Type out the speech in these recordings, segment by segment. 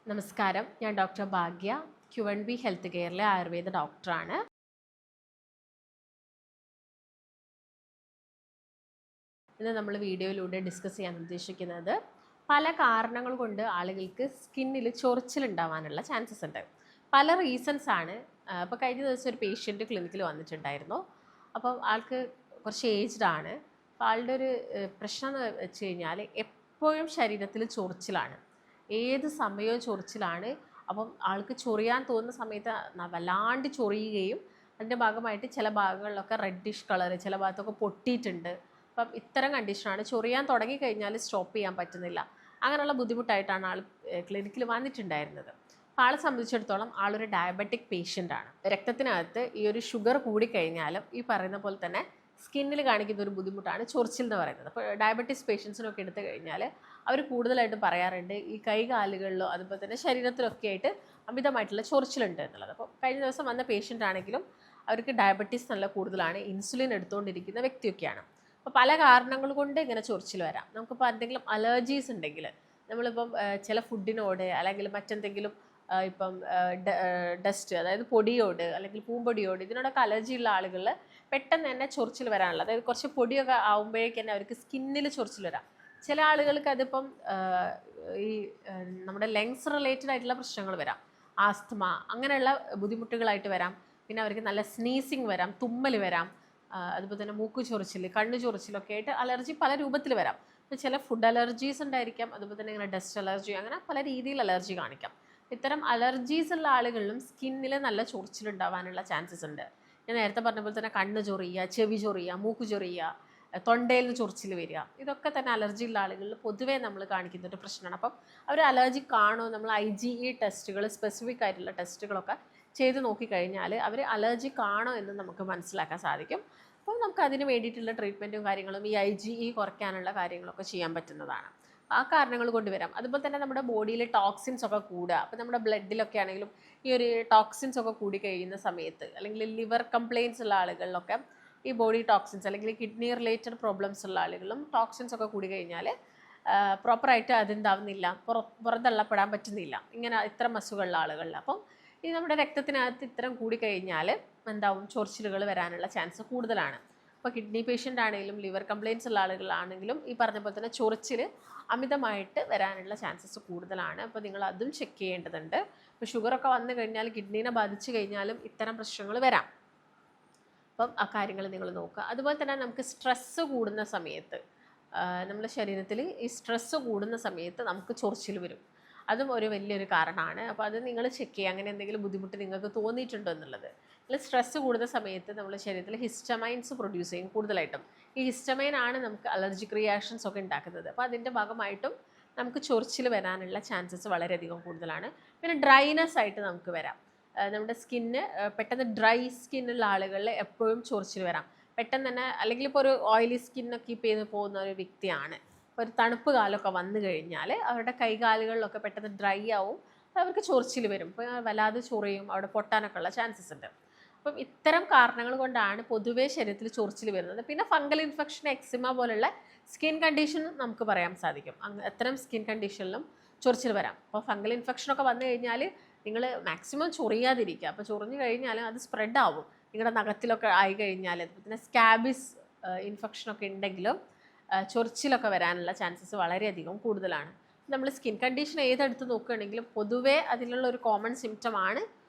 നമസ്കാരം, ഞാൻ ഡോക്ടർ ഭാഗ്യ, Q&B health കെയറിലെ Ayurveda ഡോക്ടറാണ്. ഇന്ന് നമ്മൾ വീഡിയോയിലൂടെ ഡിസ്കസ് ചെയ്യാൻ ഉദ്ദേശിക്കുന്നത് പല കാരണങ്ങൾ കൊണ്ട് ആളുകൾക്ക് സ്കിന്നിൽ ചൊറിച്ചിലുണ്ടാവാനുള്ള ചാൻസസ് ഉണ്ട്. പല റീസൺസ് ആണ്. അപ്പോൾ കഴിഞ്ഞ ദിവസം ഒരു പേഷ്യൻറ്റ് ക്ലിനിക്കിൽ വന്നിട്ടുണ്ടായിരുന്നു. അപ്പം ആൾക്ക് കുറച്ച് ഏജ്ഡ് ആണ്. അപ്പോൾ ആളുടെ ഒരു പ്രശ്നം എന്ന് വെച്ച് കഴിഞ്ഞാൽ എപ്പോഴും ശരീരത്തിൽ ചൊറിച്ചിലാണ്, ഏത് സമയവും ചൊറിച്ചിലാണ്. അപ്പം ആൾക്ക് ചൊറിയാൻ തോന്നുന്ന സമയത്ത് വല്ലാണ്ട് ചൊറിയുകയും അതിൻ്റെ ഭാഗമായിട്ട് ചില ഭാഗങ്ങളിലൊക്കെ റെഡിഷ് കളർ, ചില ഭാഗത്തൊക്കെ പൊട്ടിയിട്ടുണ്ട്. അപ്പം ഇത്തരം കണ്ടീഷനാണ്. ചൊറിയാൻ തുടങ്ങിക്കഴിഞ്ഞാൽ സ്റ്റോപ്പ് ചെയ്യാൻ പറ്റുന്നില്ല. അങ്ങനെയുള്ള ബുദ്ധിമുട്ടായിട്ടാണ് ആൾ ക്ലിനിക്കിൽ വന്നിട്ടുണ്ടായിരുന്നത്. അപ്പോൾ ആളെ സംബന്ധിച്ചിടത്തോളം ആളൊരു ഡയബറ്റിക് പേഷ്യൻ്റാണ്. രക്തത്തിനകത്ത് ഈ ഒരു ഷുഗർ കൂടിക്കഴിഞ്ഞാലും ഈ പറയുന്ന പോലെ തന്നെ സ്കിന്നിൽ കാണിക്കുന്ന ഒരു ബുദ്ധിമുട്ടാണ് ചൊറിച്ചിൽ എന്ന് പറയുന്നത്. അപ്പോൾ ഡയബറ്റീസ് പേഷ്യൻസിനൊക്കെ എടുത്തു കഴിഞ്ഞാൽ അവർ കൂടുതലായിട്ടും പറയാറുണ്ട് ഈ കൈകാലുകളിലോ അതുപോലെ തന്നെ ശരീരത്തിലൊക്കെ ആയിട്ട് അമിതമായിട്ടുള്ള ചൊറിച്ചിലുണ്ട് എന്നുള്ളത്. അപ്പോൾ കഴിഞ്ഞ ദിവസം വന്ന പേഷ്യൻ്റ് ആണെങ്കിലും അവർക്ക് ഡയബറ്റീസ് നല്ല കൂടുതലാണ്, ഇൻസുലിൻ എടുത്തുകൊണ്ടിരിക്കുന്ന വ്യക്തിയൊക്കെയാണ്. അപ്പോൾ പല കാരണങ്ങൾ കൊണ്ട് ഇങ്ങനെ ചൊറിച്ചിൽ വരാം. നമുക്കിപ്പോൾ എന്തെങ്കിലും അലർജീസ് ഉണ്ടെങ്കിൽ, നമ്മളിപ്പം ചില ഫുഡിനോട് അല്ലെങ്കിൽ മറ്റെന്തെങ്കിലും ഇപ്പം ഡസ്റ്റ്, അതായത് പൊടിയോട് അല്ലെങ്കിൽ പൂമ്പൊടിയോട്, ഇതിനോടൊക്കെ അലർജി ഉള്ള ആളുകളിൽ പെട്ടെന്ന് തന്നെ ചൊറിച്ചിൽ വരാനുള്ള, അതായത് കുറച്ച് പൊടിയൊക്കെ ആകുമ്പോഴേക്ക് തന്നെ അവർക്ക് സ്കിന്നിൽ ചൊറിച്ചിൽ വരാം. ചില ആളുകൾക്ക് അതിപ്പം ഈ നമ്മുടെ ലങ്സ് റിലേറ്റഡ് ആയിട്ടുള്ള പ്രശ്നങ്ങൾ വരാം, ആസ്തമ അങ്ങനെയുള്ള ബുദ്ധിമുട്ടുകളായിട്ട് വരാം. പിന്നെ അവർക്ക് നല്ല സ്നീസിങ് വരാം, തുമ്മൽ വരാം, അതുപോലെ തന്നെ മൂക്ക് ചൊറിച്ചിൽ, കണ്ണ് ചൊറിച്ചിലൊക്കെ ആയിട്ട് അലർജി പല രൂപത്തിൽ വരാം. ഇപ്പോൾ ചില ഫുഡ് അലർജീസ് ഉണ്ടായിരിക്കാം, അതുപോലെ തന്നെ ഇങ്ങനെ ഡസ്റ്റ് അലർജി, അങ്ങനെ പല രീതിയിൽ അലർജി കാണിക്കാം. ഇത്തരം അലർജീസ് ഉള്ള ആളുകളിലും സ്കിന്നിൽ നല്ല ചൊറിച്ചിലുണ്ടാവാനുള്ള ചാൻസസ് ഉണ്ട്. ഞാൻ നേരത്തെ പറഞ്ഞ പോലെ തന്നെ കണ്ണ് ചൊറിയുക, ചെവി ചൊറിയുക, മൂക്ക് ചൊറിയുക, തൊണ്ടയിൽ നിന്ന് ചൊറിച്ചിൽ വരിക, ഇതൊക്കെ തന്നെ അലർജി ഉള്ള ആളുകളിൽ പൊതുവേ നമ്മൾ കാണിക്കുന്ന ഒരു പ്രശ്നമാണ്. അപ്പം അവർ അലർജി കാണോ, നമ്മൾ IgE ടെസ്റ്റുകൾ, സ്പെസിഫിക് ആയിട്ടുള്ള ടെസ്റ്റുകളൊക്കെ ചെയ്ത് നോക്കിക്കഴിഞ്ഞാൽ അവർ അലർജി കാണോ എന്ന് നമുക്ക് മനസ്സിലാക്കാൻ സാധിക്കും. അപ്പോൾ നമുക്ക് അതിന് വേണ്ടിയിട്ടുള്ള ട്രീറ്റ്മെൻറ്റും കാര്യങ്ങളും ഈ IgE കുറയ്ക്കാനുള്ള കാര്യങ്ങളൊക്കെ ചെയ്യാൻ പറ്റുന്നതാണ്. ആ കാരണങ്ങൾ കൊണ്ടുവരാം. അതുപോലെ തന്നെ നമ്മുടെ ബോഡിയിൽ ടോക്സിൻസ് ഒക്കെ കൂടുക, അപ്പോൾ നമ്മുടെ ബ്ലഡിലൊക്കെ ആണെങ്കിലും ഈ ഒരു ടോക്സിൻസ് ഒക്കെ കൂടി കഴിയുന്ന സമയത്ത്, അല്ലെങ്കിൽ ലിവർ കംപ്ലയിൻസ് ഉള്ള ആളുകളിലൊക്കെ ഈ ബോഡി ടോക്സിൻസ് അല്ലെങ്കിൽ കിഡ്നി റിലേറ്റഡ് പ്രോബ്ലംസ് ഉള്ള ആളുകളും ടോക്സിൻസ് ഒക്കെ കൂടി കഴിഞ്ഞാൽ പ്രോപ്പറായിട്ട് അതെന്താവുന്നില്ല, പുറന്തള്ളപ്പെടാൻ പറ്റുന്നില്ല, ഇങ്ങനെ ഇത്തരം അസുഖമുള്ള ആളുകളിൽ. അപ്പം ഈ നമ്മുടെ രക്തത്തിനകത്ത് ഇത്തരം കൂടിക്കഴിഞ്ഞാൽ എന്താവും, ചൊറിച്ചിലുകൾ വരാനുള്ള ചാൻസ് കൂടുതലാണ്. ഇപ്പോൾ കിഡ്നി പേഷ്യൻ്റ് ആണെങ്കിലും ലിവർ കംപ്ലയിൻസ് ഉള്ള ആളുകളാണെങ്കിലും ഈ പറഞ്ഞ പോലെ തന്നെ ചൊറിച്ചിൽ അമിതമായിട്ട് വരാനുള്ള ചാൻസസ് കൂടുതലാണ്. അപ്പോൾ നിങ്ങൾ അതും ചെക്ക് ചെയ്യേണ്ടതുണ്ട്. ഇപ്പോൾ ഷുഗറൊക്കെ വന്നു കഴിഞ്ഞാൽ, കിഡ്നീനെ ബാധിച്ചു കഴിഞ്ഞാലും ഇത്തരം പ്രശ്നങ്ങൾ വരാം. അപ്പം ആ കാര്യങ്ങൾ നിങ്ങൾ നോക്കുക. അതുപോലെ തന്നെ നമുക്ക് സ്ട്രെസ്സ് കൂടുന്ന സമയത്ത്, നമ്മുടെ ശരീരത്തിൽ ഈ സ്ട്രെസ്സ് കൂടുന്ന സമയത്ത് നമുക്ക് ചൊറിച്ചിൽ വരും. അതും ഒരു വലിയൊരു കാരണമാണ്. അപ്പോൾ അത് നിങ്ങൾ ചെക്ക് ചെയ്യുക, അങ്ങനെ എന്തെങ്കിലും ബുദ്ധിമുട്ട് നിങ്ങൾക്ക് തോന്നിയിട്ടുണ്ടോ എന്നുള്ളത്. അല്ലെങ്കിൽ സ്ട്രെസ്സ് കൂടുന്ന സമയത്ത് നമ്മുടെ ശരീരത്തിൽ ഹിസ്റ്റമൈൻസ് പ്രൊഡ്യൂസ് ചെയ്യും കൂടുതലായിട്ടും. ഈ ഹിസ്റ്റമൈൻ ആണ് നമുക്ക് അലർജിക് റിയാക്ഷൻസ് ഒക്കെ ഉണ്ടാക്കുന്നത്. അപ്പോൾ അതിൻ്റെ ഭാഗമായിട്ടും നമുക്ക് ചൊറിച്ചിൽ വരാനുള്ള ചാൻസസ് വളരെയധികം കൂടുതലാണ്. പിന്നെ ഡ്രൈനെസ് ആയിട്ട് നമുക്ക് വരാം. നമ്മുടെ സ്കിന്ന് പെട്ടെന്ന് ഡ്രൈ സ്കിന്നുള്ള ആളുകളിൽ എപ്പോഴും ചൊറിച്ചിൽ വരാം പെട്ടെന്ന് തന്നെ. അല്ലെങ്കിൽ ഇപ്പോൾ ഒരു ഓയിലി സ്കിന്നൊക്കെ കീപ്പ് ചെയ്ത് പോകുന്ന ഒരു വ്യക്തിയാണ്, ഒരു തണുപ്പ് കാലമൊക്കെ വന്നു കഴിഞ്ഞാൽ അവരുടെ കൈകാലുകളിലൊക്കെ പെട്ടെന്ന് ഡ്രൈ ആവും, അവർക്ക് ചൊറിച്ചിൽ വരും. ഇപ്പോൾ വല്ലാതെ ചൊറിയും, അവിടെ പൊട്ടാനൊക്കെ ഉള്ള ചാൻസസ് ഉണ്ട്. അപ്പം ഇത്തരം കാരണങ്ങൾ കൊണ്ടാണ് പൊതുവേ ശരീരത്തിൽ ചൊറിച്ചിൽ വരുന്നത്. പിന്നെ ഫംഗൽ ഇൻഫെക്ഷൻ, എക്സിമ പോലുള്ള സ്കിൻ കണ്ടീഷൻ നമുക്ക് പറയാൻ സാധിക്കും. അത്തരം സ്കിൻ കണ്ടീഷനിലും ചൊറിച്ചിൽ വരാം. അപ്പോൾ ഫംഗൽ ഇൻഫെക്ഷനൊക്കെ വന്നു കഴിഞ്ഞാൽ നിങ്ങൾ മാക്സിമം ചൊറിയാതിരിക്കുക. അപ്പോൾ ചൊറിഞ്ഞു കഴിഞ്ഞാൽ അത് സ്പ്രെഡ് ആവും, നിങ്ങളുടെ നഖത്തിലൊക്കെ ആയി കഴിഞ്ഞാൽ. പിന്നെ സ്കാബിസ് ഇൻഫെക്ഷനൊക്കെ ഉണ്ടെങ്കിലും ചൊറിച്ചിലൊക്കെ വരാനുള്ള ചാൻസസ് വളരെയധികം കൂടുതലാണ്. നമ്മൾ സ്കിൻ കണ്ടീഷൻ ഏതെടുത്ത് നോക്കുകയാണെങ്കിലും പൊതുവേ അതിലുള്ള ഒരു കോമൺ സിംറ്റമാണ്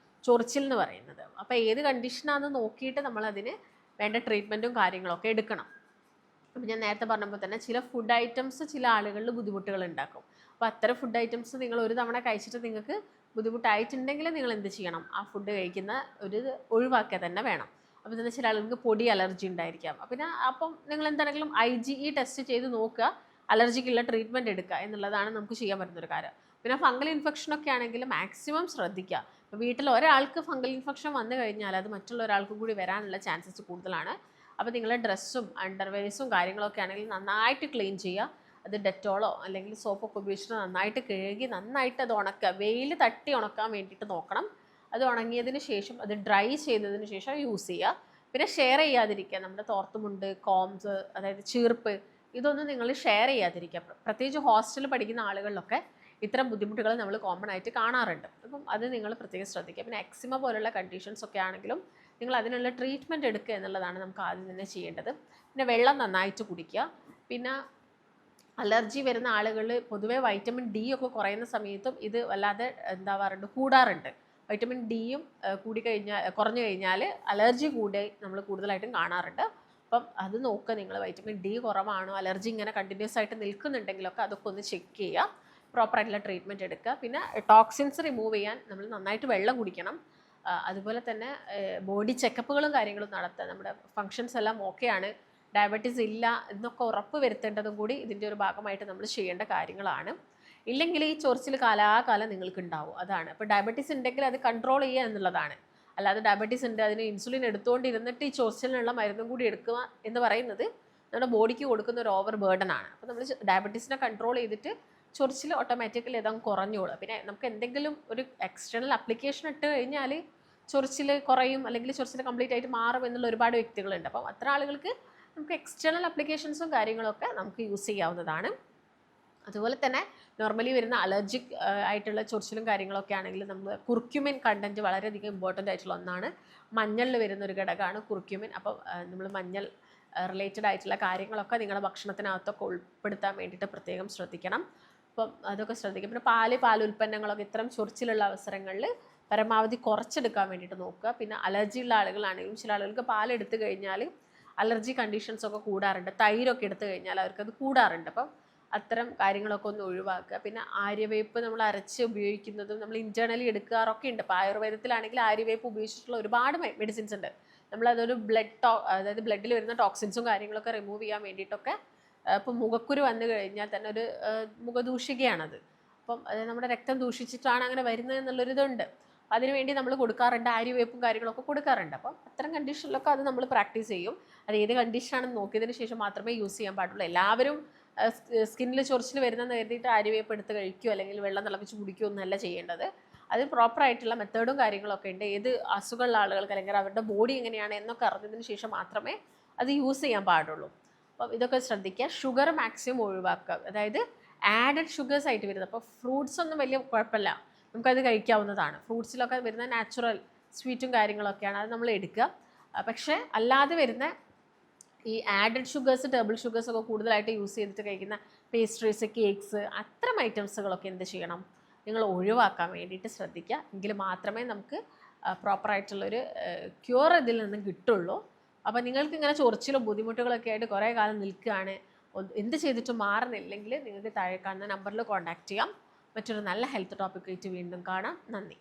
ചൊറിച്ചിൽ എന്ന് പറയുന്നത്. അപ്പോൾ ഏത് കണ്ടീഷനാണെന്ന് നോക്കിയിട്ട് നമ്മളതിന് വേണ്ട ട്രീറ്റ്മെൻറ്റും കാര്യങ്ങളൊക്കെ എടുക്കണം. അപ്പോൾ ഞാൻ നേരത്തെ പറഞ്ഞപ്പോൾ തന്നെ ചില ഫുഡ് ഐറ്റംസ് ചില ആളുകളിൽ ബുദ്ധിമുട്ടുകൾ ഉണ്ടാക്കും. അപ്പോൾ അത്തരം ഫുഡ് ഐറ്റംസ് നിങ്ങൾ ഒരു തവണ കഴിച്ചിട്ട് നിങ്ങൾക്ക് ബുദ്ധിമുട്ടായിട്ടുണ്ടെങ്കിൽ നിങ്ങൾ എന്ത് ചെയ്യണം, ആ ഫുഡ് കഴിക്കുന്ന ഒരു ഒഴിവാക്കുക തന്നെ വേണം. അപ്പോൾ തന്നെ ചില ആളുകൾക്ക് പൊടി അലർജി ഉണ്ടായിരിക്കാം. അപ്പം നിങ്ങൾ എന്താണെങ്കിലും IgE ടെസ്റ്റ് ചെയ്ത് നോക്കുക, അലർജിക്കുള്ള ട്രീറ്റ്മെൻറ്റ് എടുക്കുക എന്നുള്ളതാണ് നമുക്ക് ചെയ്യാൻ പറ്റുന്നൊരു കാര്യം. പിന്നെ ഫംഗൽ ഇൻഫെക്ഷനൊക്കെ ആണെങ്കിൽ മാക്സിമം ശ്രദ്ധിക്കുക. ഇപ്പോൾ വീട്ടിൽ ഒരാൾക്ക് ഫംഗൽ ഇൻഫെക്ഷൻ വന്നു കഴിഞ്ഞാൽ അത് മറ്റുള്ള ഒരാൾക്കും കൂടി വരാനുള്ള ചാൻസസ് കൂടുതലാണ്. അപ്പോൾ നിങ്ങളുടെ ഡ്രസ്സും അണ്ടർവെയർസും കാര്യങ്ങളൊക്കെ ആണെങ്കിൽ നന്നായിട്ട് ക്ലീൻ ചെയ്യുക. അത് ഡെറ്റോളോ അല്ലെങ്കിൽ സോപ്പൊക്കെ ഉപയോഗിച്ചിട്ട് നന്നായിട്ട് കഴുകി നന്നായിട്ട് അത് ഉണക്കുക. വെയിൽ തട്ടി ഉണക്കാൻ വേണ്ടിയിട്ട് നോക്കണം. അത് ഉണങ്ങിയതിന് ശേഷം അത് ഡ്രൈ ചെയ്തതിന് ശേഷം യൂസ് ചെയ്യുക. പിന്നെ ഷെയർ ചെയ്യാതിരിക്കുക. നമ്മുടെ തോർത്തുമുണ്ട്, കോംസ്, അതായത് ചീർപ്പ്, ഇതൊന്നും നിങ്ങൾ ഷെയർ ചെയ്യാതിരിക്കുക. പ്രത്യേകിച്ച് ഹോസ്റ്റലിൽ പഠിക്കുന്ന ആളുകളിലൊക്കെ ഇത്തരം ബുദ്ധിമുട്ടുകൾ നമ്മൾ കോമൺ ആയിട്ട് കാണാറുണ്ട്. അപ്പം അത് നിങ്ങൾ പ്രത്യേകം ശ്രദ്ധിക്കുക. പിന്നെ എക്സിമ പോലുള്ള കണ്ടീഷൻസ് ഒക്കെ ആണെങ്കിലും നിങ്ങൾ അതിനുള്ള ട്രീറ്റ്മെൻറ്റ് എടുക്കുക എന്നുള്ളതാണ് നമുക്ക് ആദ്യം തന്നെ ചെയ്യേണ്ടത്. പിന്നെ വെള്ളം നന്നായിട്ട് കുടിക്കുക. പിന്നെ അലർജി വരുന്ന ആളുകൾ പൊതുവേ വൈറ്റമിൻ ഡി ഒക്കെ കുറയുന്ന സമയത്തും ഇത് വല്ലാതെ എന്താവാറുണ്ട്, കൂടാറുണ്ട്. വൈറ്റമിൻ ഡിയും കുറഞ്ഞു കഴിഞ്ഞാൽ അലർജി കൂടി നമ്മൾ കൂടുതലായിട്ടും കാണാറുണ്ട്. അപ്പം അത് നോക്കുക നിങ്ങൾ. വൈറ്റമിൻ ഡി കുറവാണോ, അലർജി ഇങ്ങനെ കണ്ടിന്യൂസ് ആയിട്ട് നിൽക്കുന്നുണ്ടെങ്കിലൊക്കെ അതൊക്കെ ഒന്ന് ചെക്ക് ചെയ്യുക, പ്രോപ്പറായിട്ടുള്ള ട്രീറ്റ്മെൻറ്റ് എടുക്കുക. പിന്നെ ടോക്സിൻസ് റിമൂവ് ചെയ്യാൻ നമ്മൾ നന്നായിട്ട് വെള്ളം കുടിക്കണം. അതുപോലെ തന്നെ ബോഡി ചെക്കപ്പുകളും കാര്യങ്ങളും നടത്തുക. നമ്മുടെ ഫങ്ഷൻസ് എല്ലാം ഓക്കെയാണ്, ഡയബറ്റീസ് ഇല്ല എന്നൊക്കെ ഉറപ്പ് വരുത്തേണ്ടതും കൂടി ഇതിൻ്റെ ഒരു ഭാഗമായിട്ട് നമ്മൾ ചെയ്യേണ്ട കാര്യങ്ങളാണ്. ഇല്ലെങ്കിൽ ഈ ചൊറിച്ചിൽ കാലാകാലം നിങ്ങൾക്ക് ഉണ്ടാവും. അതാണ്. അപ്പോൾ ഡയബറ്റീസ് ഉണ്ടെങ്കിൽ അത് കൺട്രോൾ ചെയ്യുക എന്നുള്ളതാണ്. അല്ലാതെ ഡയബറ്റീസ് ഉണ്ട് അതിന് ഇൻസുലിൻ എടുത്തുകൊണ്ടിരുന്നിട്ട് ഈ ചൊറിച്ചിലിനുള്ള മരുന്നും കൂടി എടുക്കുക എന്ന് പറയുന്നത് നമ്മുടെ ബോഡിക്ക് കൊടുക്കുന്ന ഒരു ഓവർ ബേർഡൻ ആണ്. അപ്പോൾ നമ്മൾ ഡയബറ്റീസിനെ കൺട്രോൾ ചെയ്തിട്ട് ചൊറിച്ചിൽ ഓട്ടോമാറ്റിക്കലി അതങ്ങ് കുറഞ്ഞോളും. പിന്നെ നമുക്ക് എന്തെങ്കിലും ഒരു എക്സ്റ്റേണൽ അപ്ലിക്കേഷൻ ഇട്ട് കഴിഞ്ഞാൽ ചൊറിച്ചിൽ കുറയും, അല്ലെങ്കിൽ ചൊറിച്ചിൽ കംപ്ലീറ്റ് ആയിട്ട് മാറും എന്നുള്ള ഒരുപാട് വ്യക്തികളുണ്ട്. അപ്പം അത്ര ആളുകൾക്ക് നമുക്ക് എക്സ്റ്റേണൽ അപ്ലിക്കേഷൻസും കാര്യങ്ങളൊക്കെ നമുക്ക് യൂസ് ചെയ്യാവുന്നതാണ്. അതുപോലെ തന്നെ നോർമലി വരുന്ന അലർജിക് ആയിട്ടുള്ള ചൊറിച്ചിലും കാര്യങ്ങളൊക്കെ ആണെങ്കിൽ നമ്മൾ കുർക്യുമിൻ കണ്ടൻറ്റ് വളരെയധികം ഇമ്പോർട്ടൻ്റ് ആയിട്ടുള്ള ഒന്നാണ്. മഞ്ഞളിൽ വരുന്ന ഒരു ഘടകമാണ് കുർക്യുമിൻ. അപ്പോൾ നമ്മൾ മഞ്ഞൾ റിലേറ്റഡ് ആയിട്ടുള്ള കാര്യങ്ങളൊക്കെ നിങ്ങളുടെ ഭക്ഷണത്തിനകത്തൊക്കെ ഉൾപ്പെടുത്താൻ വേണ്ടിയിട്ട് പ്രത്യേകം ശ്രദ്ധിക്കണം. അപ്പം അതൊക്കെ ശ്രദ്ധിക്കുക. പിന്നെ പാലുൽപ്പന്നങ്ങളൊക്കെ ഇത്തരം ചൊറിച്ചിലുള്ള അവസരങ്ങളിൽ പരമാവധി കുറച്ചെടുക്കാൻ വേണ്ടിയിട്ട് നോക്കുക. പിന്നെ അലർജി ഉള്ള ആളുകളാണെങ്കിലും ചില ആളുകൾക്ക് പാലെടുത്ത് കഴിഞ്ഞാൽ അലർജി കണ്ടീഷൻസൊക്കെ കൂടാറുണ്ട്. തൈരൊക്കെ എടുത്തു കഴിഞ്ഞാൽ അവർക്കത് കൂടാറുണ്ട്. അപ്പം അത്തരം കാര്യങ്ങളൊക്കെ ഒന്ന് ഒഴിവാക്കുക. പിന്നെ ആര്യവേപ്പ് നമ്മൾ അരച്ച് ഉപയോഗിക്കുന്നതും നമ്മൾ ഇൻറ്റേർണലി എടുക്കാറൊക്കെ ഉണ്ട്. ഇപ്പോൾ ആയുർവേദത്തിലാണെങ്കിൽ ആര്യവേപ്പ് ഉപയോഗിച്ചിട്ടുള്ള ഒരുപാട് മെഡിസിൻസ് ഉണ്ട്. നമ്മളതൊരു അതായത് ബ്ലഡിൽ വരുന്ന ടോക്സിൻസും കാര്യങ്ങളൊക്കെ റിമൂവ് ചെയ്യാൻ വേണ്ടിയിട്ടൊക്കെ. ഇപ്പം മുഖക്കുരു വന്നു കഴിഞ്ഞാൽ തന്നെ ഒരു മുഖദൂഷികയാണത്. അപ്പം അത് നമ്മുടെ രക്തം ദൂഷിച്ചിട്ടാണ് അങ്ങനെ വരുന്നത് എന്നുള്ളൊരിതുണ്ട്. അതിനുവേണ്ടി നമ്മൾ കൊടുക്കാറുണ്ട്, ആര്യവേപ്പും കാര്യങ്ങളൊക്കെ കൊടുക്കാറുണ്ട്. അപ്പം അത്തരം കണ്ടീഷനിലൊക്കെ അത് നമ്മൾ പ്രാക്ടീസ് ചെയ്യും. അത് ഏത് കണ്ടീഷനാണെന്ന് നോക്കിയതിന് ശേഷം മാത്രമേ യൂസ് ചെയ്യാൻ പാടുള്ളൂ. എല്ലാവരും സ്കിന്നിൽ ചൊറിച്ചിൽ വരുന്നതെന്ന് കരുതിയിട്ട് ആര്യവേപ്പ് എടുത്ത് കഴിക്കുകയോ അല്ലെങ്കിൽ വെള്ളം തിളപ്പിച്ച് കുടിക്കുകയോ ഒന്നല്ല ചെയ്യേണ്ടത്. അത് പ്രോപ്പറായിട്ടുള്ള മെത്തേഡും കാര്യങ്ങളൊക്കെ ഉണ്ട്. ഏത് അസുഖമുള്ള ആളുകൾക്ക് അല്ലെങ്കിൽ അവരുടെ ബോഡി എങ്ങനെയാണ് എന്നൊക്കെ അറിഞ്ഞതിന് ശേഷം മാത്രമേ അത് യൂസ് ചെയ്യാൻ പാടുള്ളൂ. അപ്പം ഇതൊക്കെ ശ്രദ്ധിക്കുക. ഷുഗർ മാക്സിമം ഒഴിവാക്കുക. അതായത് ആഡഡ് ഷുഗേഴ്സ് ആയിട്ട് വരുന്നത്. അപ്പോൾ ഫ്രൂട്ട്സ് ഒന്നും വലിയ കുഴപ്പമില്ല, നമുക്കത് കഴിക്കാവുന്നതാണ്. ഫ്രൂട്ട്സിലൊക്കെ വരുന്ന നാച്ചുറൽ സ്വീറ്റും കാര്യങ്ങളൊക്കെയാണ്, അത് നമ്മൾ എടുക്കുക. പക്ഷേ അല്ലാതെ വരുന്ന ഈ ആഡഡ് ഷുഗേഴ്സ്, ടേബിൾ ഷുഗേഴ്സ് ഒക്കെ കൂടുതലായിട്ട് യൂസ് ചെയ്തിട്ട് കഴിക്കുന്ന പേസ്ട്രീസ്, കേക്ക്സ്, അത്തരം ഐറ്റംസുകളൊക്കെ എന്ത് ചെയ്യണം, നിങ്ങൾ ഒഴിവാക്കാൻ വേണ്ടിയിട്ട് ശ്രദ്ധിക്കുക. എങ്കിൽ മാത്രമേ നമുക്ക് പ്രോപ്പറായിട്ടുള്ളൊരു ക്യൂർ ഇതിൽ നിന്നും കിട്ടുള്ളൂ. അപ്പോൾ നിങ്ങൾക്ക് ഇങ്ങനെ ചൊറിച്ചിലും ബുദ്ധിമുട്ടുകളൊക്കെ ആയിട്ട് കുറേ കാലം നിൽക്കുകയാണ്, എന്ത് ചെയ്തിട്ടും മാറുന്നില്ലെങ്കിൽ നിങ്ങൾക്ക് താഴെ കാണുന്ന നമ്പറിൽ കോൺടാക്റ്റ് ചെയ്യാം. മറ്റൊരു നല്ല ഹെൽത്ത് ടോപ്പിക്കായിട്ട് വീണ്ടും കാണാം. നന്ദി.